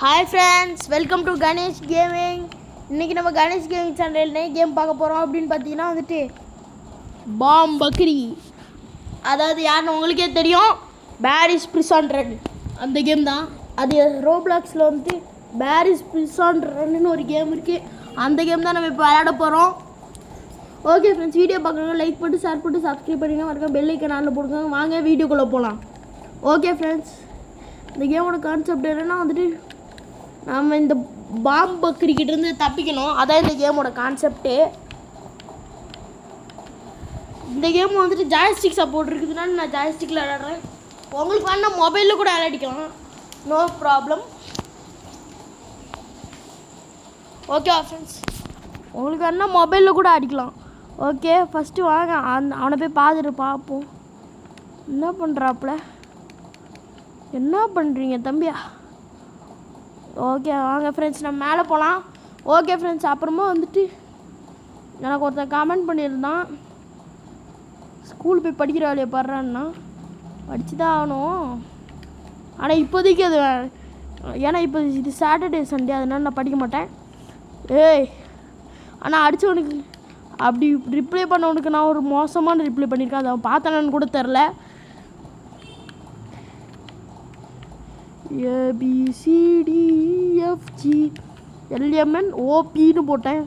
Hi friends, welcome to Ganesh gaming. இன்றைக்கி நம்ம Ganesh gaming சேனல்லே கேம் பார்க்க போகிறோம். அப்படின்னு பார்த்தீங்கன்னா வந்துட்டு பாம் பக்ரி, அதாவது யாருன்னு உங்களுக்கே தெரியும், பேரிஸ் பிரிசான் ரன் அந்த கேம் தான். அது ரோப்ளாக்ஸில் வந்துட்டு பேரிஸ் பிரிசான் ரன்னு ஒரு கேம் இருக்குது. அந்த கேம் தான் நம்ம இப்போ விளையாட போகிறோம். ஓகே ஃப்ரெண்ட்ஸ், வீடியோ பார்க்குறவங்க லைக் போட்டு ஷேர் போட்டு சப்ஸ்கிரைப் பண்ணிங்க, மறக்காம பெல் ஐக்கன் ஆனில் போடுங்க. வாங்க வீடியோக்குள்ளே போகலாம். ஓகே ஃப்ரெண்ட்ஸ், இந்த கேமோட கான்செப்ட் என்னென்னா வந்துட்டு நம்ம இந்த பாம் பக்ரிக்கிட்டேருந்து தப்பிக்கணும். அதான் இந்த கேமோட கான்செப்டே. இந்த கேம் வந்துட்டு ஜாய்ஸ்டிக் சப்போர்ட் இருக்குதுனால நான் ஜாய்ஸ்டிக்கில் விளையாடுறேன். உங்களுக்கு வேணால் மொபைலில் கூட விளையாடிக்கலாம், நோ ப்ராப்ளம். ஓகே ஃப்ரெண்ட்ஸ், உங்களுக்கு வேணால் மொபைலில் கூட அடிக்கலாம். ஓகே, ஃபஸ்ட்டு வாங்க அவனை போய் பார்த்துட்டு பார்ப்போம் என்ன பண்ணுறாப்புல. என்ன பண்ணுறீங்க தம்பியா? ஓகே வாங்க ஃப்ரெண்ட்ஸ், நம்ம மேலே போகலாம். ஓகே ஃப்ரெண்ட்ஸ், அப்புறமா வந்துட்டு எனக்கு ஒருத்தன் கமெண்ட் பண்ணியிருந்தான், ஸ்கூல் போய் படிக்கிற வேலையை படுறான்னா. படித்து தான் ஆகணும், ஆனால் இப்போதைக்கு அது ஏன்னா இப்போ இது சாட்டர்டே சண்டே, அதனால நான் படிக்க மாட்டேன். ஏய், ஆனால் அடித்தவனுக்கு அப்படி ரிப்ளை பண்ணவனுக்கு நான் ஒரு மோசமான ரிப்ளை பண்ணியிருக்கேன். அதை அவன் பார்த்தானு கூட தெரில. ABCDFGLMNOPன்னு போட்டேன்.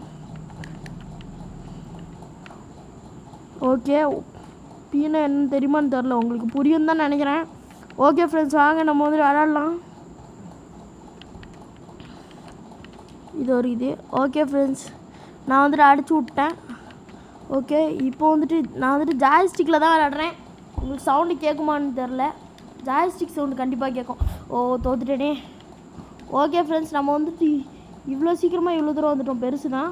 ஓகே, பீனா என்னன்னு தெரியுமான்னு தெரில, உங்களுக்கு புரியும் தான் நினைக்கிறேன். ஓகே ஃப்ரெண்ட்ஸ், வாங்க நம்ம வந்து விளையாடலாம். இது ஒரு இது. ஓகே ஃப்ரெண்ட்ஸ், நான் வந்துட்டு அடிச்சு விட்டேன். ஓகே, இப்போ வந்துட்டு நான் வந்துட்டு ஜாய்ஸ்டிக்கில் தான் விளையாடுறேன். உங்களுக்கு சவுண்டு கேட்குமான்னு தெரில, ஜாய்ஸ்டிக் சவுண்டு கண்டிப்பாக கேட்கும். ஓ, தோத்துட்டேனே. ஓகே ஃப்ரெண்ட்ஸ், நம்ம வந்துட்டு இவ்வளோ சீக்கிரமாக இவ்வளோ தூரம் வந்துட்டோம், பெருசு தான்.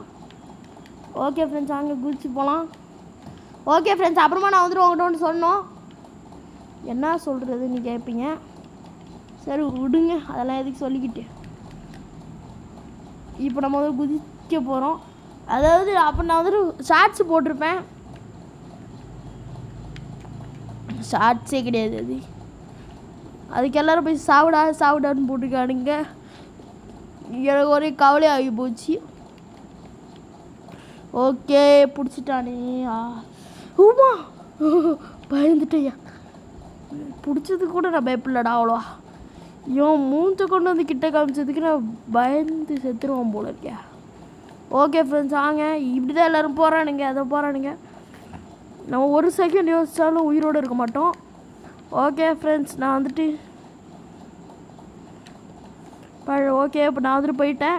ஓகே ஃப்ரெண்ட்ஸ், அங்கே குதிச்சு போகலாம். ஓகே ஃப்ரெண்ட்ஸ், அப்புறமா நான் வந்துட்டு உங்கள்கிட்ட ஒன்று சொன்னோம். என்ன சொல்கிறது நீ கேட்பீங்க, சரி விடுங்க, அதெல்லாம் எதுக்கு சொல்லிக்கிட்டு. இப்போ நம்ம வந்து குதிக்க போகிறோம். அதாவது அப்போ நான் வந்துட்டு ஷார்ட்ஸு போட்டிருப்பேன், ஷார்ட்ஸே கிடையாது அது. அதுக்கு எல்லோரும் போய் சாப்பிடான்னு போட்டிருக்கானுங்க. எனக்கு ஒரே கவலை ஆகி போச்சு. ஓகே, பிடிச்சிட்டானே. ஊமா, பயந்துட்டேயா. பிடிச்சது கூட நான் பயப்படலடா அவ்வளோவா. இவன் மூஞ்சை கொண்டு வந்து கிட்ட காமிச்சதுக்கு நான் பயந்து செத்துருவான் போல இருக்கியா. ஓகே ஃப்ரெண்ட்ஸ், வாங்க. இப்படி தான் எல்லோரும் போகிறானுங்க, அதை போகிறானுங்க. நம்ம ஒரு செகண்ட் யோசித்தாலும் உயிரோடு இருக்க மாட்டோம். ஓகே ஃப்ரெண்ட்ஸ், நான் வந்துட்டு ஓகே இப்போ நான் வந்துட்டு போயிட்டேன்.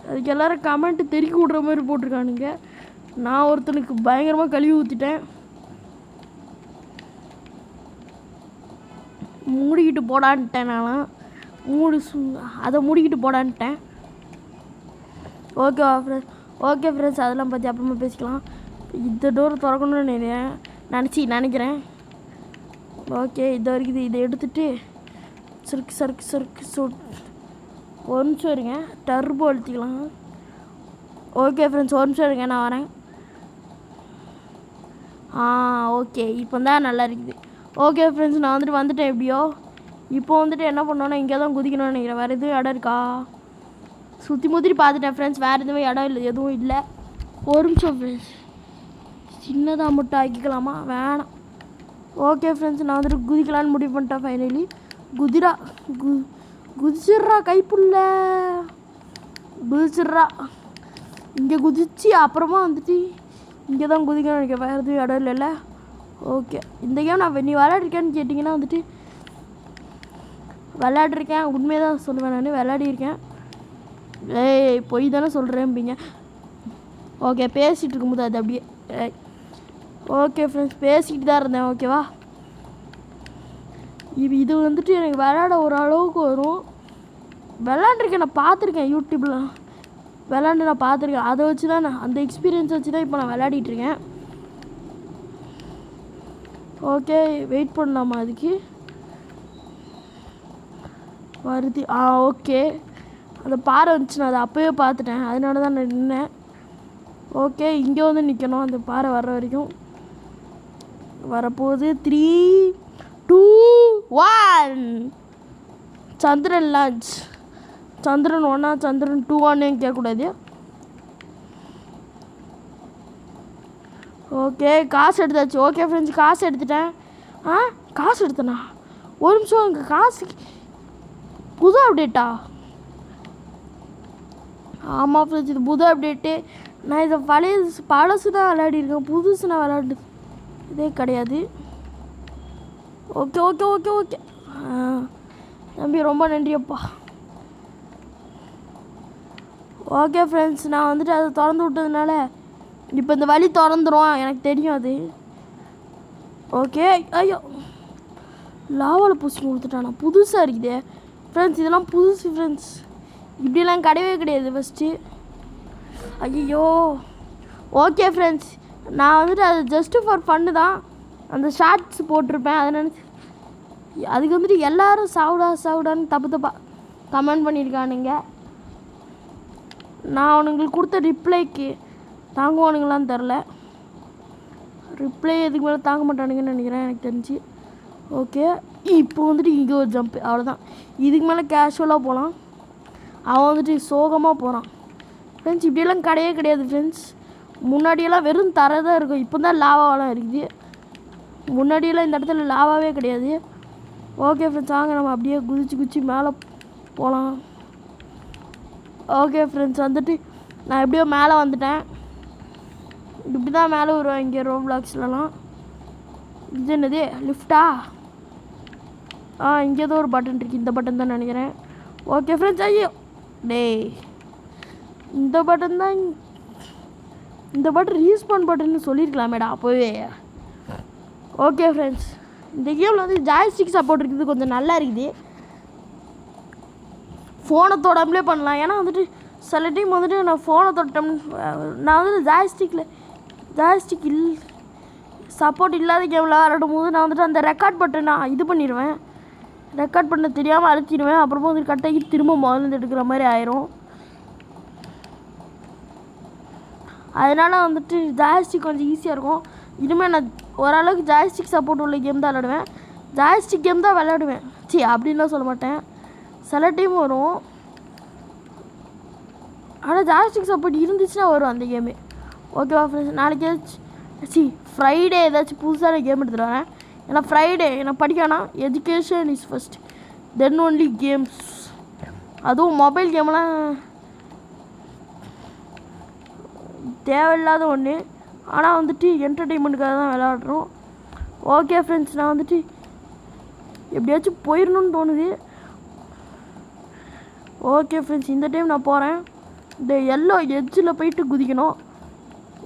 அதுக்கு எல்லோரும் கமெண்ட்டு தெறிக்கி விட்ற மாதிரி போட்டிருக்கானுங்க. நான் ஒருத்தனுக்கு பயங்கரமாக கழுவி ஊற்றிட்டேன். மூடிக்கிட்டு போடான்ட்டேன். நான் அதை மூடிக்கிட்டு போடான்ட்டேன். ஓகே ஃப்ரெண்ட்ஸ், அதெல்லாம் பற்றி அப்புறமா பேசிக்கலாம். இந்த டோர் திறக்கணும்னு நினைக்கிறேன். ஓகே, இது வரைக்கும் இதை எடுத்துகிட்டு சருக்கு ஒரு நிமிஷம் இருங்க, டர்போ அழுத்திக்கலாம். ஓகே ஃப்ரெண்ட்ஸ், ஒரு நிமிஷம் இருங்க, நான் வரேன். ஓகே, இப்போ தான் நல்லா இருக்குது. ஓகே ஃப்ரெண்ட்ஸ், நான் வந்துட்டேன் எப்படியோ. இப்போ வந்துட்டு என்ன பண்ணோன்னா இங்கே தான் குதிக்கணும்னு நினைக்கிறேன். வேறு எதுவும் இடம் இருக்கா? சுற்றி முற்றி பார்த்துட்டேன் ஃப்ரெண்ட்ஸ், வேறு எதுவும் இடம் இல்லை, எதுவும் இல்லை. ஒரு நிமிஷம் ஃப்ரெண்ட்ஸ், சின்னதாக மட்டும் ஆக்கிக்கலாமா? வேணாம். ஓகே ஃப்ரெண்ட்ஸ், நான் வந்துட்டு குதிக்கலான்னு முடிவு பண்ணிட்டேன். ஃபைனலி குதிச்சிட்றா கைப்புள்ள, குதிச்சிட்றா. இங்கே குதிச்சு அப்புறமா வந்துட்டு இங்கே தான் குதிக்கணும்னு நினைக்கிறேன், வேறு எதுவும் இடம் இல்லைல்ல. ஓகே, இந்த கேம் நான் நீ விளையாடிருக்கேன்னு கேட்டிங்கன்னா வந்துட்டு விளையாடிருக்கேன், உண்மையாக தான் சொல்லுவேன். நான் விளையாடிருக்கேன். ஏய், பொய் தானே சொல்கிறேன்பீங்க. ஓகே, பேசிகிட்டு இருக்கும்போது அது அப்படியே. ஓகே ஃப்ரெண்ட்ஸ், பேசிக்கிட்டு தான் இருந்தேன். ஓகேவா, இது வந்துட்டு எனக்கு விளையாட ஒரு அளவுக்கு வரும். விளையாண்டுருக்கேன், நான் பார்த்துருக்கேன், யூடியூப்பில் விளையாண்டு நான் பார்த்துருக்கேன். அதை வச்சு தான் அந்த எக்ஸ்பீரியன்ஸ் வச்சு தான் இப்போ நான் விளையாடிட்டுருக்கேன். ஓகே, வெயிட் பண்ணலாமா? அதுக்கு வருது. ஓகே, அந்த பாறை வந்துச்சு, நான் அதை அப்போயே பார்த்துட்டேன், அதனால தான் நான் நின்னேன். ஓகே, இங்கே வந்து நிற்கணும் அந்த பாறை வர்ற வரைக்கும். வரப்போகுது. 3, 2, 1 சந்திரன் லான்ச். சந்திரன் 1 சந்திரன் 2 கேட்கக்கூடாது. ஓகே காசு எடுத்தாச்சு. ஓகே ஃப்ரெண்ட்ஸ் காசு எடுத்துட்டேன். காசு எடுத்தேண்ணா ஒரு நிமிஷம். இங்கே காசு புது அப்டேட்டா? ஆமாம் ஃப்ரெண்ட்ஸ் இது புது அப்டேட்டு. நான் இதை பழசு தான் விளையாடிருக்கேன், புதுசு நான் விளையாடு இதே கிடையாது. ஓகே ஓகே ஓகே ஓகே தம்பி ரொம்ப நன்றியப்பா. ஓகே ஃப்ரெண்ட்ஸ் நான் வந்துட்டு அதை திறந்து விட்டதுனால இப்போ இந்த வழி திறந்துடும், எனக்கு தெரியும் அது. ஓகே ஐயோ லாவாவில் பூசி கொடுத்துட்டானா, புதுசாக இருக்குதே ஃப்ரெண்ட்ஸ். இதெல்லாம் புதுசு ஃப்ரெண்ட்ஸ், இப்படிலாம் கிடையவே கிடையாது ஃபஸ்ட்டு. ஐயோ ஓகே ஃப்ரெண்ட்ஸ் நான் வந்துட்டு அது ஜஸ்ட்டு ஃபார் ஃபன்னு தான் அந்த ஷார்ட்ஸ் போட்டிருப்பேன். அதை நினச்சி அதுக்கு வந்துட்டு எல்லோரும் சாவுடான்னு தப்பாக கமெண்ட் பண்ணியிருக்கானுங்க. நான் அவனுங்களுக்கு கொடுத்த ரிப்ளைக்கு தாங்குவானுங்களான்னு தெரில. ரிப்ளை எதுக்கு மேலே தாங்க மாட்டானுங்கன்னு நினைக்கிறேன் எனக்கு தெரிஞ்சு. ஓகே இப்போ வந்துட்டு இங்கே ஒரு ஜம்ப்பு, அவ்வளோதான். இதுக்கு மேலே கேஷுவலாக போகலாம். அவன் வந்துட்டு சோகமாக போகிறான் ஃப்ரெண்ட்ஸ். இப்படியெல்லாம் கிடையவே கிடையாது ஃப்ரெண்ட்ஸ். முன்னாடியெல்லாம் வெறும் தரை தான் இருக்கும், இப்போ தான் லாவாவெலாம் இருக்குது. முன்னாடியெல்லாம் இந்த இடத்துல லாவாவே கிடையாது. ஓகே ஃப்ரெண்ட்ஸ் வாங்க நம்ம அப்படியே குதிச்சு மேலே போகலாம். ஓகே ஃப்ரெண்ட்ஸ் வந்துட்டு நான் எப்படியோ மேலே வந்துட்டேன். இப்படி தான் மேலே வருவேன் இங்கே ரோப்ளாக்ஸ்லலாம். இது என்னது லிஃப்டா? இங்கே ஏதோ ஒரு பட்டன் இருக்குது, இந்த பட்டன் தான் நினைக்கிறேன். ஓகே ஃப்ரெண்ட்ஸ் ஐயோ டேய் இந்த பட்டன் தான், இந்த பட்டன் ரீஸ்பான் பட்டன்னு சொல்லியிருக்கலாமேடா அப்போவே. ஓகே ஃப்ரெண்ட்ஸ் இந்த கேமில் வந்து ஜாய்ஸ்டிக் சப்போர்ட் இருக்குது, கொஞ்சம் நல்லா இருக்குது. ஃபோனை தொடாமலே பண்ணலாம். ஏன்னா வந்துட்டு சில டைம் வந்துட்டு நான் ஃபோனை தொட்டேன், நான் வந்துட்டு ஜாய்ஸ்டிக் சப்போர்ட் இல்லாத கேமில் விளாடும் போது நான் வந்துட்டு அந்த ரெக்கார்ட் பட்டன் நான் இது பண்ணிடுவேன். ரெக்கார்ட் பண்ண தெரியாமல் அழுத்திடுவேன். அப்புறமா வந்து கட்டாகி திரும்ப முதல்ல எடுக்கிற மாதிரி ஆயிரும். அதனால் வந்துட்டு ஜாய்ஸ்டிக் கொஞ்சம் ஈஸியாக இருக்கும். இனிமேல் நான் ஓரளவுக்கு ஜாய்ஸ்டிக் சப்போர்ட் உள்ள கேம் தான் விளாடுவேன். ஜாய்ஸ்டிக் கேம் தான் விளாடுவேன். அப்படின்லாம் சொல்ல மாட்டேன், சில டைம் வரும். ஆனால் ஜாய்ஸ்டிக் சப்போர்ட் இருந்துச்சுன்னா வரும் அந்த கேமு. ஓகேவா ஃப்ரெண்ட்ஸ் நாளைக்கு ஃப்ரைடே ஏதாச்சும் புதுசான கேம் எடுத்துகிட்டு வரேன். ஏன்னா ஃப்ரைடே நான் படிக்கணும், education is first then only games. அதுவும் மொபைல் கேம்லாம் தேவையில்லாத ஒன்று, ஆனால் வந்துட்டு என்டர்டெயின்மெண்ட்டுக்காக தான் விளையாடுறோம். ஓகே ஃப்ரெண்ட்ஸ் நான் வந்துட்டு எப்படியாச்சும் போயிடணுன்னு தோணுது. ஓகே ஃப்ரெண்ட்ஸ் இந்த டைம் நான் போகிறேன். இந்த எல்லோ எட்ஜில் போயிட்டு குதிக்கணும்.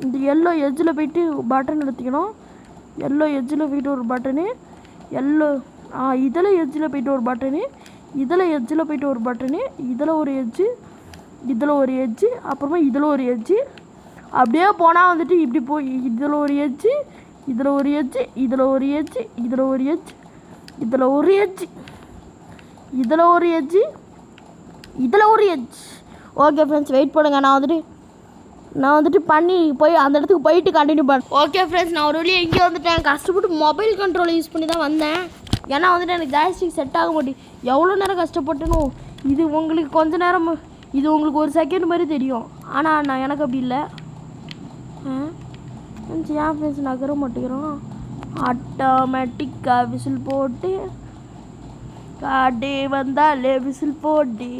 இந்த எல்லோ எட்ஜில் போயிட்டு பட்டன் எடுத்துக்கணும். எல்லோ எட்ஜில் போயிட்டு ஒரு பட்டனு, இதில் எட்ஜில் போயிட்டு ஒரு பட்டனு, இதில் எட்ஜில் போயிட்டு ஒரு பட்டனு, இதில் ஒரு எட்ஜு, இதில் ஒரு எட்ஜு, அப்புறமா இதில் ஒரு எட்ஜு. அப்படியே போனால் வந்துட்டு இப்படி போய் இதில் ஒரு எட்ஜு, இதில் ஒரு எட்ஜு, இதில் ஒரு எட்ஜு, இதில் ஒரு எட்ஜு, இதில் ஒரு எட்ஜு, இதில் ஒரு எட்ஜு, இதில் ஒரு எட்ஜ். ஓகே ஃப்ரெண்ட்ஸ் வெயிட் பண்ணுங்கள், நான் வந்துட்டு பண்ணி போய் அந்த இடத்துக்கு போயிட்டு கண்டினியூ பண்ணேன். ஓகே ஃப்ரெண்ட்ஸ் நான் ஒரு வழியாக இங்கே வந்துட்டேன். கஷ்டப்பட்டு மொபைல் கண்ட்ரோலை யூஸ் பண்ணி தான் வந்தேன். ஏன்னா வந்துட்டு எனக்கு ஜாய்ஸ்டிக் செட் ஆக மாட்டேன். எவ்வளோ நேரம் கஷ்டப்பட்டனும். இது உங்களுக்கு கொஞ்ச நேரம், இது உங்களுக்கு ஒரு செகண்ட் மாதிரி தெரியும், ஆனால் எனக்கு அப்படி இல்லை. ஏன் ஃப்ரெண்ட்ஸ் நகர மாட்டேங்கிறோம். ஆட்டோமேட்டிக்காக விசில் போட்டு காடே வந்தாலே விசில் போட்டு,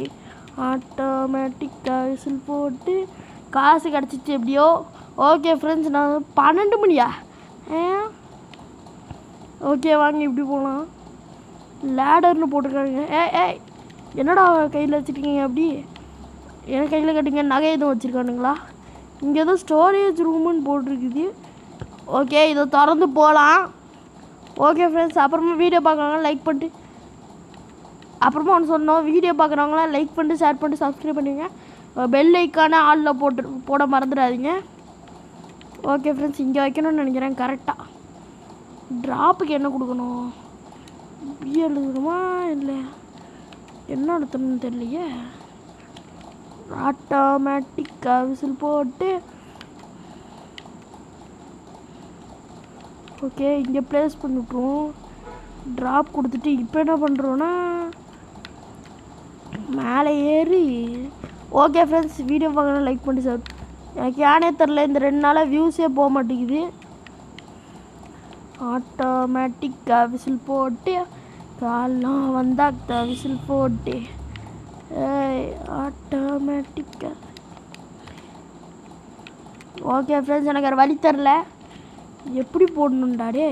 ஆட்டோமேட்டிக்காக விசில் போட்டு காசு கிடச்சிச்சு எப்படியோ. ஓகே ஃப்ரெண்ட்ஸ் நான் 12 மணியா? ஓகே வாங்க இப்படி போகலாம். லேடர்னு போட்டிருக்காங்க. ஏய் என்னடா கையில் வச்சுருக்கீங்க? அப்படி என் கையில் கட்டுங்க. நகை எதுவும் வச்சுருக்கானுங்களா? இங்கே ஏதோ ஸ்டோரேஜ் ரூமுன்னு போட்டிருக்குது. ஓகே இதை திறந்து போகலாம். ஓகே ஃப்ரெண்ட்ஸ் அப்புறமா வீடியோ பார்க்குறவங்க லைக் பண்ணிட்டு, அப்புறமா ஒன்று சொன்னோம், வீடியோ பார்க்குறவங்களாம் லைக் பண்ணிட்டு ஷேர் பண்ணிட்டு சப்ஸ்கிரைப் பண்ணுவீங்க. பெல் ஐக்கான ஆளில் போட மறந்துடாதீங்க. ஓகே ஃப்ரெண்ட்ஸ் இங்கே வைக்கணும்னு நினைக்கிறேன். கரெக்டாக ட்ராப்புக்கு என்ன கொடுக்கணும்? பி எழுதணுமா இல்லை என்ன எழுத்தணும்னு தெரியலையே. ஆட்டோமேட்டிக்காக விசில் போட்டு ஓகே இங்கே ப்ளேஸ் பண்ணிவிட்ருவோம். ட்ராப் கொடுத்துட்டு இப்போ என்ன பண்ணுறோன்னா மேலே ஏறி ஓகே ஃப்ரெண்ட்ஸ், வீடியோ பார்க்கணும் லைக் பண்ணி சார். எனக்கு யானே தெரில, இந்த 2 நாளாக வியூஸே போக மாட்டேங்குது. ஆட்டோமேட்டிக்காக விசில் போட்டு காலம் வந்தாக்க விசில் போட்டு ஆட்டோமேட்டிக்காக. ஓகே ஃப்ரெண்ட்ஸ், எனக்கு வேறு வழி தெரில, எப்படி போடணுண்டா டே.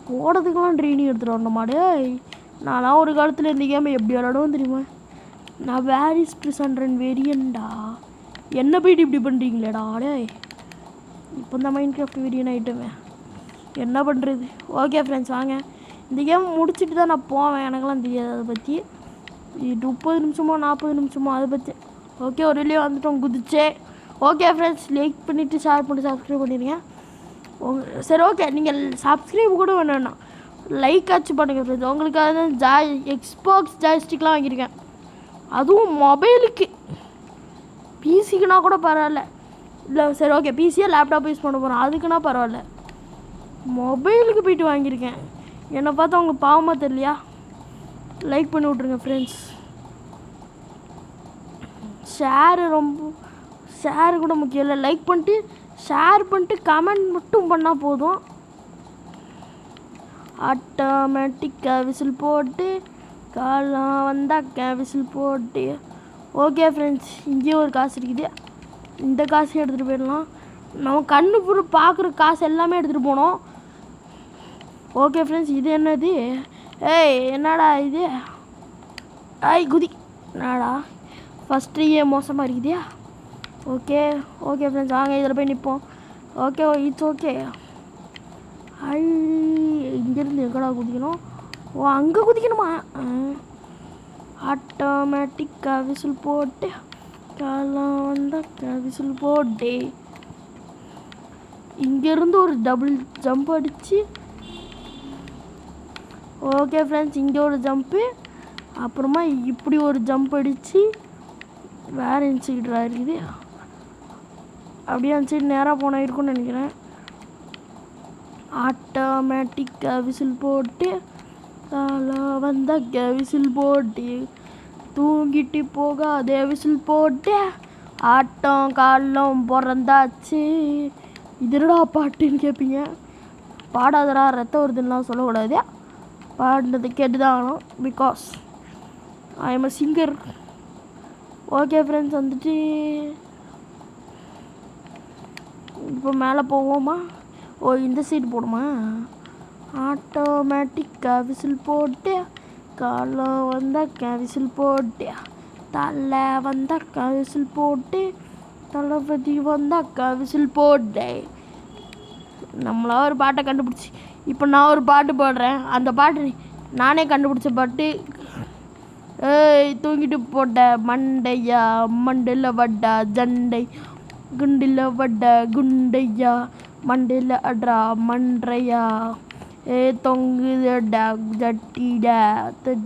போடுறதுக்கெல்லாம் ட்ரைனிங் எடுத்துகிட்டு வரணுமா டே. நான்லாம் ஒரு காலத்தில் இந்த கேமை எப்படி விளாடுவோம் தெரியுமா? நான் வேரிஸ் ப்ரிசன்ட்ரன் வெரியன்டா. என்ன போயிட்டு இப்படி பண்ணுறீங்களேடா டே. இப்போ இந்த மைண்ட் கிராஃப்ட் வெரியன் ஆகிட்டுமே என்ன பண்ணுறது. ஓகே ஃப்ரெண்ட்ஸ், வாங்க இந்த கேம் முடிச்சுட்டு தான் நான் போவேன். எனக்கெல்லாம் தெரியாது அதை பற்றி. 30 நிமிஷமோ 40 நிமிஷமோ அதை பற்றி. ஓகே, ஒரு வெளியே வந்துட்டோம் குதிச்சே. ஓகே ஃப்ரெண்ட்ஸ், லைக் பண்ணிவிட்டு ஷேர் பண்ணி சப்ஸ்கிரைப் பண்ணிடுங்க. சரி ஓகே, நீங்கள் சப்ஸ்கிரைப் கூட வேணும்ண்ணா லைக் ஆச்சு பண்ணுங்கள் ஃப்ரெண்ட்ஸ். உங்களுக்காக தான் எக்ஸ்பாக்ஸ் ஜாய்ஸ்டிக்லாம் வாங்கியிருக்கேன், அதுவும் மொபைலுக்கு. பிசிக்குனா கூட பரவாயில்ல. இல்லை சரி ஓகே, பிசியாக லேப்டாப் யூஸ் பண்ண போகிறோம், அதுக்குன்னா பரவாயில்ல. மொபைலுக்கு போய்ட்டு வாங்கியிருக்கேன். என்னை பார்த்தா உங்களுக்கு பாவமாக தெரியலையா? லைக் பண்ணி விட்ருங்க ஃப்ரெண்ட்ஸ். ஷேரு கூட முக்கியம் இல்லை, லைக் பண்ணிட்டு ஷேர் பண்ணிட்டு கமெண்ட் மட்டும் பண்ணால் போதும். ஆட்டோமேட்டிக்காக விசில் போட்டு காலம் வந்தாக்க விசில் போட்டு. ஓகே ஃப்ரெண்ட்ஸ், இங்கேயும் ஒரு காசு இருக்குது, இந்த காசையும் எடுத்துகிட்டு போயிடலாம். நம்ம கண்ணு பூரா பார்க்குற காசு எல்லாமே எடுத்துகிட்டு போனோம். ஓகே ஃப்ரெண்ட்ஸ், இது என்னது? ஏய் என்னடா இது? குதி என்னடா ஃபஸ்ட்டு மோசமாக இருக்குதியா? ஓகே ஓகே ஃப்ரெண்ட்ஸ், வாங்க இதில் போய் நிற்போம். Okay it's okay. இங்கேருந்து எங்கடா குதிக்கணும்? ஓ அங்கே குதிக்கணுமா? ஆட்டோமேட்டிக்காக விசில் போட்டு காலம் வந்தாக்க விசில் போட்டு இங்கேருந்து ஒரு டபுள் ஜம்ப் அடித்து. ஓகே ஃப்ரெண்ட்ஸ், இங்கே ஒரு ஜம்ப்பு, அப்புறமா இப்படி ஒரு ஜம்ப் அடித்து வேறு சைடாக இருக்குது. அப்படியே அந்த சைடு நேராக போனால் இருக்கும்னு நினைக்கிறேன். ஆட்டோமேட்டிக்காக விசில் போட்டு காலம் வந்தாக்க விசில் போட்டு தூங்கிட்டு போகாதே விசில் போட்டு ஆட்டம் காலம் பிறந்தாச்சு. இதுடா பாட்டுன்னு கேட்பீங்க. பாடாதரா ரத்தம் வருதுன்னெலாம் சொல்லக்கூடாது, பாடுனது கேட்டு தான் ஆகணும், because I am a singer. Okay friends, வந்துட்டு இப்போ மேலே போவோமா? ஓ இந்த சைடு போடுமா? ஆட்டோமேட்டிக்காக விசில் போட்டு காலம் வந்தாக்க விசில் போட்டு தலை வந்தாக்க விசில் போட்டு தளபதி வந்தாக்க விசில் போட்டு. நம்மளா ஒரு பாட்டை கண்டுபிடிச்சி, இப்போ நான் ஒரு பாட்டு பாடுறேன், அந்த பாட்டு நானே கண்டுபிடிச்ச பாட்டு. தூங்கிட்டு போட்ட மண்டையா மண்டையில் வட்டா ஜண்டை குண்டில் வட்ட குண்டையா மண்டையில் அட்ரா மண்டையா தொங்குதடா ஜட்டிடா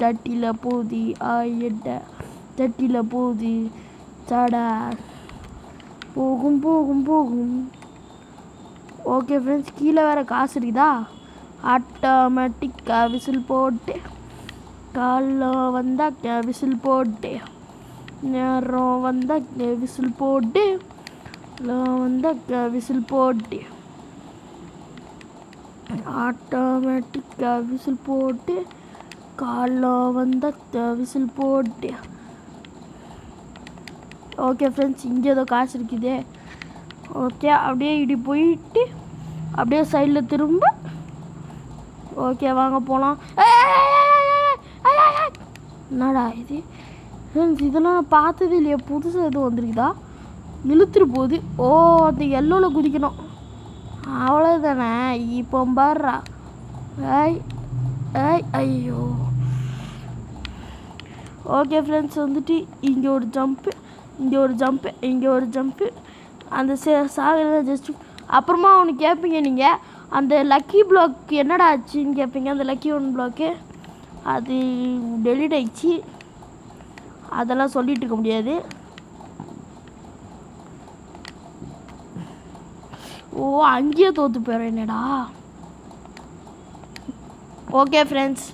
ஜட்டியில் போதி ஆயிட ஜட்டியில் போதி சடா போகும் போகும் போகும். ஓகே ஃப்ரெண்ட்ஸ், கீழே வேறு காசு இருக்குதா? ஆட்டோமேட்டிக்காக விசில் போட்டு காலம் வந்தாக்க விசில் போட்டு நேரம் வந்தாக்க விசில் போட்டு வந்தாக்க விசில் போட்டு ஆட்டோமேட்டிக்காக விசில் போட்டு காலம் வந்தாக்க விசில் போட்டு. ஓகே ஃப்ரெண்ட்ஸ், இங்கே ஏதோ காசு இருக்குதே. ஓகே, அப்படியே இப்படி போயிட்டு அப்படியே சைடில் திரும்ப. ஓகே வாங்க போகலாம். என்னடா இது ஃப்ரெண்ட்ஸ்? இதெல்லாம் நான் பார்த்தது இல்லையா? புதுசாக எதுவும் வந்திருக்குதா? இழுத்துட்டு போகுது. ஓ அந்த எல்லோவில் குதிக்கணும், அவ்வளோதானே. இப்போ பாடுறா. ஐயோ. ஓகே ஃப்ரெண்ட்ஸ், வந்துட்டு இங்கே ஒரு ஜம்ப்பு, இங்கே ஒரு ஜம்ப்பு, இங்கே ஒரு ஜம்ப்பு. அந்த சாகிறத ஜஸ்ட்டு. அப்புறமா அவனுக்கு கேட்பீங்க நீங்கள், அந்த லக்கி பிளாக் என்னடா ஆச்சுன்னு கேட்பீங்க. அந்த லக்கி 1 பிளாக்கு அது டெலிட் ஆயிடுச்சு, அதெல்லாம் சொல்லிட்டு இருக்க முடியாது. ஓ அங்கேயே தோற்று போயிடுறேன் என்னடா. ஓகே ஃப்ரெண்ட்ஸ்,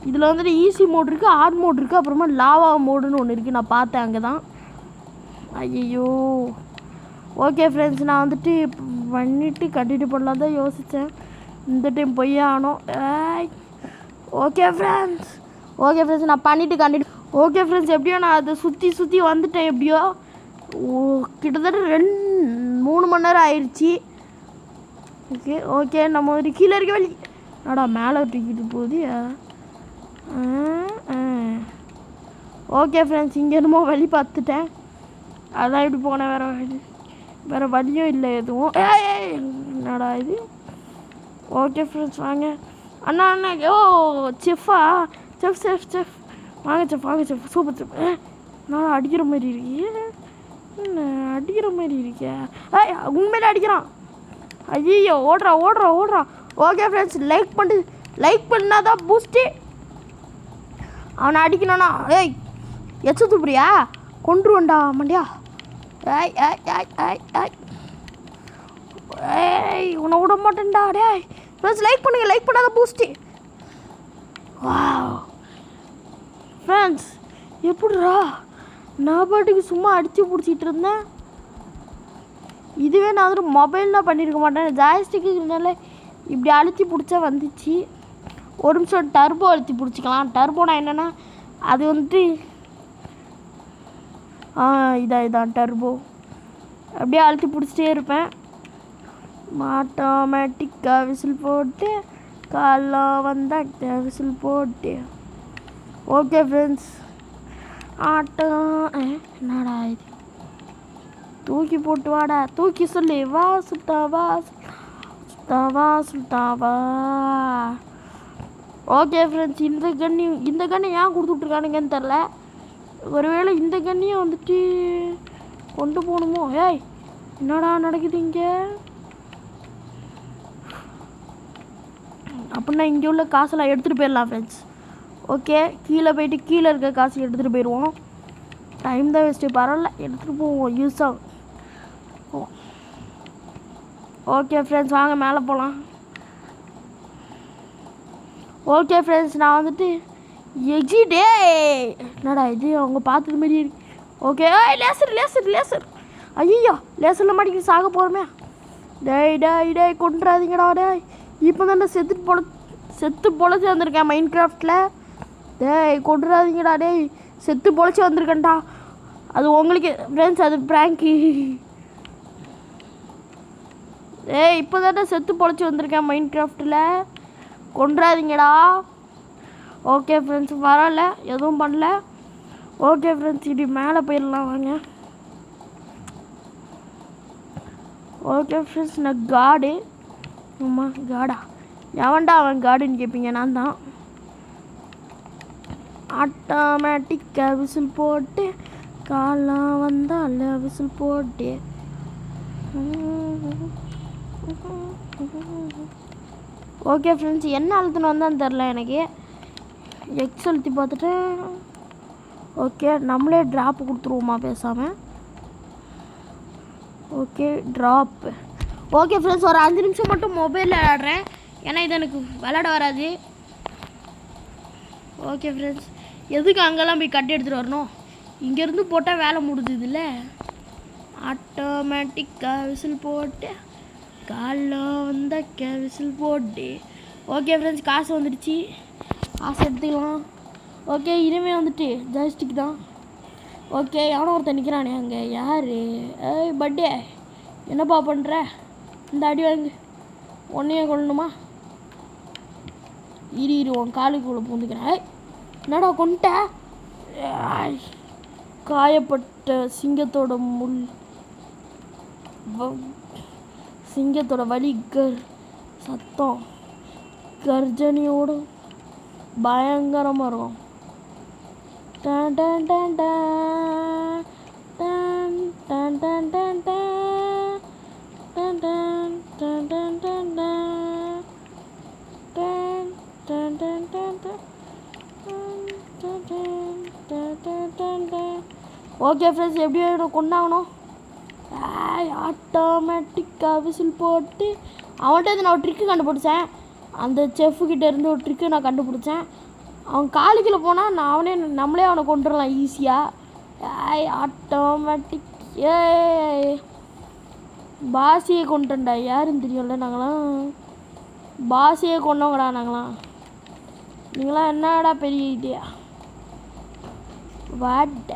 இதில் வந்துட்டு ஈஸி மோட் இருக்குது, ஹார்ட் மோட் இருக்குது, அப்புறமா லாவா மோடுன்னு ஒன்று இருக்குது. நான் பார்த்தேன் அங்கே தான். ஐயோ ஓகே ஃப்ரெண்ட்ஸ், நான் வந்துட்டு பண்ணிவிட்டு கண்டினியூ பண்ணலாம் தான் யோசித்தேன். இந்த டைம் போய் ஆகணும். ஓகே ஃப்ரெண்ட்ஸ் நான் பண்ணிவிட்டு கண்டினியூ. ஓகே ஃப்ரெண்ட்ஸ், எப்படியோ நான் அதை சுற்றி வந்துட்டேன். எப்படியோ கிட்டத்தட்ட 3 மணி நேரம் ஆயிடுச்சு. ஓகே நம்ம ஒரு கீழே இருக்க வழி நாடா மேலே தூக்கிட்டு போகுது. ஓகே ஃப்ரெண்ட்ஸ், இங்கே என்னமோ வழி பார்த்துட்டேன். அதான் இப்படி போனேன். வேறு வழியும் இல்லை எதுவும். என்னடா இது. ஓகே ஃப்ரெண்ட்ஸ் வாங்க. அண்ணா ஓ செஃப்பா, செஃப் வாங்க செஃப் சூப்பர் செஃப். நான் அடிக்கிற மாதிரி இருக்கே. உண்மையில அடிக்கிறான். ஐயோ ஓடுறா. ஓகே ஃப்ரெண்ட்ஸ், லைக் பண்ணாதான் பூஸ்ட்டு. அவனை அடிக்கணும்னா எச்ச துப்புறியா கொன்றுவண்டா மண்டியா. உன்னை விட மாட்டேன்டா. ஃப்ரெண்ட்ஸ் லைக் பண்ணுங்க, லைக் பண்ணாத பூஸ்ட்டு. வாவ் ஃப்ரெண்ட்ஸ், எப்படிரா நான் பாட்டுக்கு சும்மா அடித்து பிடிச்சிட்டு இருந்தேன். இதுவே நான் வந்துட்டு மொபைல்லாம் பண்ணியிருக்க மாட்டேன். ஜாய்ஸ்டிக்குனால இப்படி அழுத்தி பிடிச்சா வந்துச்சு. ஒரு நிமிஷம் டர்போ அழுத்தி பிடிச்சிக்கலாம். டர்போனா என்னென்னா அது வந்துட்டு இதான் டர்போ. அப்படியே அழுத்தி பிடிச்சிட்டே இருப்பேன். ஆட்டோமேட்டிக்காக விசில் போட்டு காலம் வந்தால் விசில் போட்டு. ஓகே ஃப்ரெண்ட்ஸ், என்னடா இது, தூக்கி போட்டு வாடா, தூக்கி சொல்லி வா சுத்தாவா. ஓகே ஃப்ரெண்ட்ஸ், இந்த கண்ணி ஏன் கொடுத்துட்ருக்கானுங்கன்னு தெரில. ஒருவேளை இந்த கண்ணியை வந்துட்டு கொண்டு போகணுமோ. என்னடா நடக்குது இங்கே. அப்படின்னா இங்கே உள்ள காசெல்லாம் எடுத்துகிட்டு போயிடலாம் ஃப்ரெண்ட்ஸ். ஓகே, கீழே போயிட்டு கீழே இருக்க காசு எடுத்துகிட்டு போயிடுவோம். டைம் தான் வேஸ்ட்டு, பரவாயில்ல எடுத்துகிட்டு போவோம், யூஸ் ஆகும். ஓகே ஃப்ரெண்ட்ஸ் வாங்க மேலே போகலாம். ஓகே ஃப்ரெண்ட்ஸ், நான் வந்துட்டு எக்ஸிடே என்னடா இது அவங்க பார்த்தது மாதிரி இருக்கு. ஓகே லேசர் ஐயோ லேசரில் மாட்டிக்கிட்டு சாக போகிறோமே. டேய் கொண்டுறாதீங்கடா. இப்போ தானே செத்து பொழைச்சி வந்திருக்கேன் மைண்ட் கிராஃப்டில். கொண்டுறாதீங்கடா. செத்து பொழைச்சி வந்திருக்கேன்டா. அது உங்களுக்கு ஃப்ரெண்ட்ஸ், அது ப்ராங்கு. இப்போ தானே செத்து பொழைச்சி வந்திருக்கேன் மைண்ட் கிராஃப்டில். கொண்டுறாதீங்கடா. ஓகே ஃப்ரெண்ட்ஸ், பரவாயில்ல எதுவும் பண்ணல. ஓகே ஃப்ரெண்ட்ஸ், இப்படி மேலே போயிடலாம் வாங்க. ஓகே ஃப்ரெண்ட்ஸ், நான் காடு. காடா எவன்டா அவன் காடுன்னு கேட்பீங்க, நான் தான். ஆட்டோமேட்டிக்காக விசில் போட்டு காலம் வந்தால் விசில் போட்டு. ஓகே ஃப்ரெண்ட்ஸ், என்ன அழுத்துன்னு வந்தான்னு தெரில எனக்கு. எக்ஸ் அழுத்தி பார்த்துட்டு ஓகே நம்மளே ட்ராப்பு கொடுத்துருவோமா பேசாமல். Okay drop. ஓகே ஃப்ரெண்ட்ஸ், ஒரு 5 நிமிஷம் மட்டும் மொபைலில் விளையாடுறேன், ஏன்னா இது எனக்கு விளையாட வராது. ஓகே ஃப்ரெண்ட்ஸ், எதுக்கு அங்கெல்லாம் போய் கட்டி எடுத்துகிட்டு வரணும், இங்கேருந்து போட்டால் வேலை முடிஞ்சுது இல்லை. ஆட்டோமேட்டிக்காக விசில் போட்டு காலம் வந்தாக்க விசில் போட்டு. ஓகே ஃப்ரெண்ட்ஸ், காசு வந்துடுச்சு, காசு எடுத்துக்கலாம். ஓகே இனிமேல் வந்துட்டு ஜாய்ஸ்டிக் தான். ஓகே எவனோ ஒருத்தன் நிற்கிறானே அங்கே, யார்? பர்த்டே என்னப்பா பண்ணுற? இந்த அடி வாங்க, ஒன்றையே கொள்ளணுமா? இரு உன் காலுக்குள்ளே பூந்துக்கிறேன். என்னடா கொண்ட? காயப்பட்ட சிங்கத்தோட சிங்கத்தோட வலி சத்தம் கர்ஜனியோட பயங்கரமாக இருக்கும். Done done done done done done done done done done done done done done done done. Okay friends, எப்படியோ கொண்டாகணும். ஆட்டோமேட்டிக்காக விசில் போட்டு அவன்கிட்ட நான் ஒரு ட்ரிக்கு கண்டுபிடிச்சேன். அந்த செஃப்கிட்ட இருந்து ஒரு ட்ரிக்கு நான் கண்டுபிடிச்சேன். அவன் காலுக்குள்ள போனால் நம்மளே அவனை கொண்டுடலாம் ஈஸியாக. ஆட்டோமேட்டிக் பாசியை கொண்டுட்டா யாருன்னு தெரியும்ல. நாங்களாம் பாசியை கொண்டவங்கடா நாங்களாம். நீங்களாம் என்னடா பெரிய ஐடியா வாட்ட.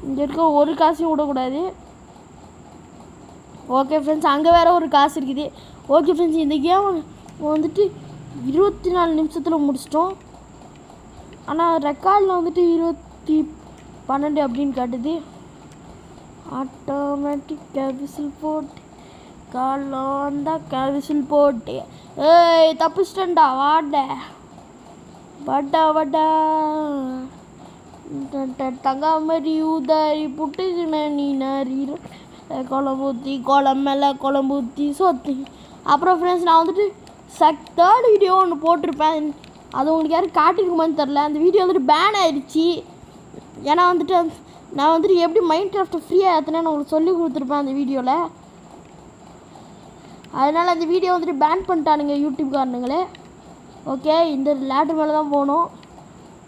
இங்கே இருக்க ஒரு காசையும் விடக்கூடாது. ஓகே ஃப்ரெண்ட்ஸ், அங்கே வேறு ஒரு காசு இருக்குது. ஓகே ஃப்ரெண்ட்ஸ், இந்த கேம் வந்துட்டு 24 நிமிஷத்தில் முடிச்சிட்டோம். ஆனால் ரெக்கார்டில் வந்துட்டு 12 அப்படின்னு காட்டுது. ஆட்டோமேட்டிக்காக விசில் போட்டு காலம் வந்தால் விசில் போட்டு ஏய் தப்பிச்சிட்டேன்டா வாடா தங்காமரி ஊதாரி புட்டுக்குன நீ நறீர குழம்பூத்தி குழம்பு மேலே குழம்பூத்தி சொத்தி. அப்புறம் ஃப்ரெண்ட்ஸ், நான் வந்துட்டு தேர்ட் வீடியோ ஒன்று போட்டிருப்பேன். அது உங்களுக்கு யாரும் காட்டியிருக்குமான்னு தெரில. அந்த வீடியோ வந்துட்டு பேன் ஆயிடுச்சு. ஏன்னா வந்துட்டு நான் வந்துட்டு எப்படி மைண்ட் கிராஃப்ட்டை ஃப்ரீயாக ஏற்றினேன்னு உங்களுக்கு சொல்லி கொடுத்துருப்பேன் அந்த வீடியோவில். அதனால் அந்த வீடியோ வந்துட்டு பேன் பண்ணிட்டானுங்க யூடியூப்காரனுங்களே. ஓகே, இந்த லேட்ரு மேலே தான் போகணும்.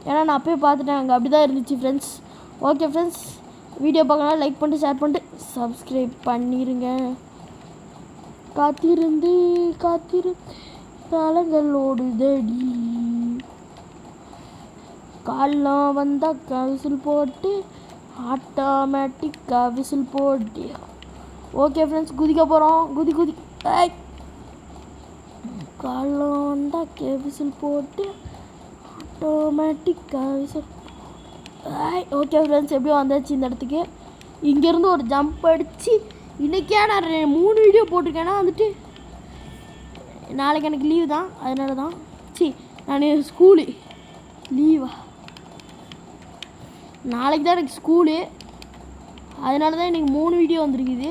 ஏன்னா நான் அப்போயே பார்த்துட்டேன், அங்கே அப்படி தான் இருந்துச்சு ஃப்ரெண்ட்ஸ். ஓகே ஃப்ரெண்ட்ஸ், வீடியோ பார்க்கலாம் லைக் பண்ணிட்டு ஷேர் பண்ணிட்டு சப்ஸ்கிரைப் பண்ணிடுங்க. காத்திருந்து காலங்களோடு தடி காலம் வந்தால் விசில் போட்டு ஆட்டோமேட்டிக்காக விசில் போட்டு. ஓகே ஃப்ரெண்ட்ஸ், குதிக்க போகிறோம். குதி காலம் வந்தால் விசில் போட்டு ஆட்டோமேட்டிக்காக விசில். ஓகே ஃப்ரெண்ட்ஸ், எப்படியோ வந்தாச்சு இந்த இடத்துக்கு. இங்கேருந்து ஒரு ஜம்ப் அடித்து இன்றைக்கே நான் 3 வீடியோ போட்டிருக்கேன்னா வந்துட்டு நாளைக்கு எனக்கு லீவு தான். அதனால தான் நான் ஸ்கூலு லீவா நாளைக்கு தான் எனக்கு ஸ்கூலு. அதனால தான் எனக்கு 3 வீடியோ வந்திருக்குது.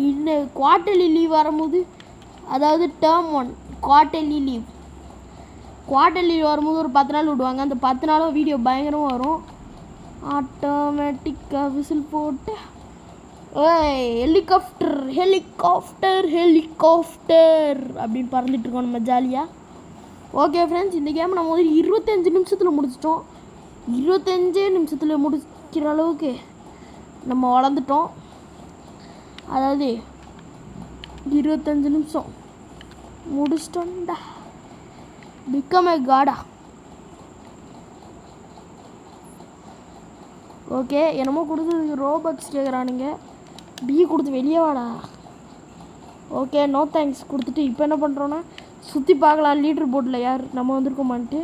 இன்னும் குவார்ட்டர்லி லீவ் வரும்போது, அதாவது டேர்ம் 1 குவார்ட்டர்லி லீவ் வரும்போது ஒரு 10 நாள் விடுவாங்க. அந்த 10 நாளும் வீடியோ பயங்கரமாக வரும். ஆட்டோமேட்டிக்காக விசில் போட்டு ஹெலிகாப்டர் அப்படின்னு பறந்துட்டுருக்கோம் நம்ம ஜாலியாக. ஓகே ஃப்ரெண்ட்ஸ், இந்த கேம் நம்ம வந்து 25 நிமிஷத்தில் முடிச்சிட்டோம். 25 நிமிஷத்தில் முடிக்கிற அளவுக்கு நம்ம வளர்ந்துட்டோம். அதாவது 25 நிமிஷம் முடிச்சிட்டோம்டா. பிகம் ஏ காடா. ஓகே, என்னமோ கொடுத்து ரோபக்ஸ் கேட்குறானுங்க. கொடுத்து வெளியே வாடா. ஓகே, நோ தேங்க்ஸ் கொடுத்துட்டு இப்போ என்ன பண்ணுறோன்னா சுற்றி பார்க்கலாம் லீடர் போர்டில் யார் நம்ம வந்திருக்கோமான்ட்டு.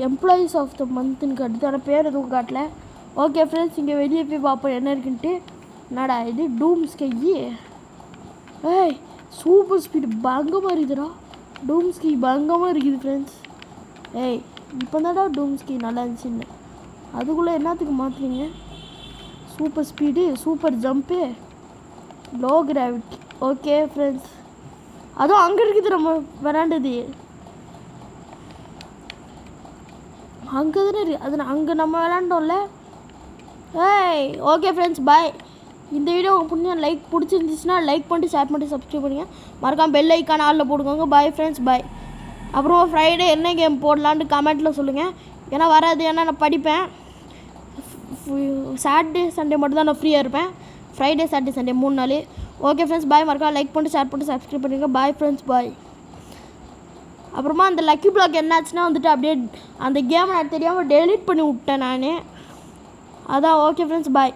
எம்ப்ளாயீஸ் ஆஃப் த மந்த்துன்னு காட்டுது, ஆனால் பேர் எதுவும் காட்டல. ஓகே ஃப்ரெண்ட்ஸ், இங்கே வெளியே போய் பார்ப்போம் என்ன இருக்குன்ட்டு. என்னடா இது டூம்ஸ்கை. சூப்பர் ஸ்பீடு பங்கமாக இருக்குதுடா. டூம்ஸ்கி பங்கமாக இருக்குது ஃப்ரெண்ட்ஸ். இப்போ தான்டா டூம்ஸ்கி நல்லா இருந்துச்சுன்னு. அதுக்குள்ளே என்னத்துக்கு மாற்றுறீங்க? Super speed, super jump, low gravity. Okay friends, அதுவும் அங்கே இருக்குது நம்ம விளாண்டது. அங்கே தானே இருக்குது. அது அங்கே நம்ம விளாண்டோம்ல. ஓகே ஃப்ரெண்ட்ஸ், பாய். இந்த வீடியோ உங்களுக்கு லைக் பிடிச்சிருந்துச்சுன்னா லைக் பண்ணிட்டு ஷேர் பண்ணிட்டு சப்ஸ்கிரைப் பண்ணுங்கள். மறக்காம பெல் ஐக்கான ஆளில் போட்டுக்கோங்க. பாய் ஃப்ரெண்ட்ஸ், பாய். அப்புறமா ஃப்ரைடே என்ன கேம் போடலான்ட்டு கமெண்ட்டில் சொல்லுங்கள். ஏன்னா வராது, ஏன்னா நான் படிப்பேன். சாட்டர்டே சண்டே மட்டும் தான் நான் ஃப்ரீயாக இருப்பேன். ஃப்ரைடே சாட்டர்டே சண்டே 3 நாள். ஓகே ஃப்ரெண்ட்ஸ், பாய். மறக்காம லைக் பண்ணிட்டு ஷேர் பண்ணிட்டு சப்ஸ்கிரைப் பண்ணுங்கள். பாய் ஃப்ரெண்ட்ஸ், பாய். அப்புறமா அந்த லக்கி பிளாக் என்னாச்சுன்னா வந்துட்டு அப்படியே அந்த கேமை நான் தெரியாமல் டெலீட் பண்ணி விட்டேன் நான். அதான். ஓகே ஃப்ரெண்ட்ஸ், பாய்.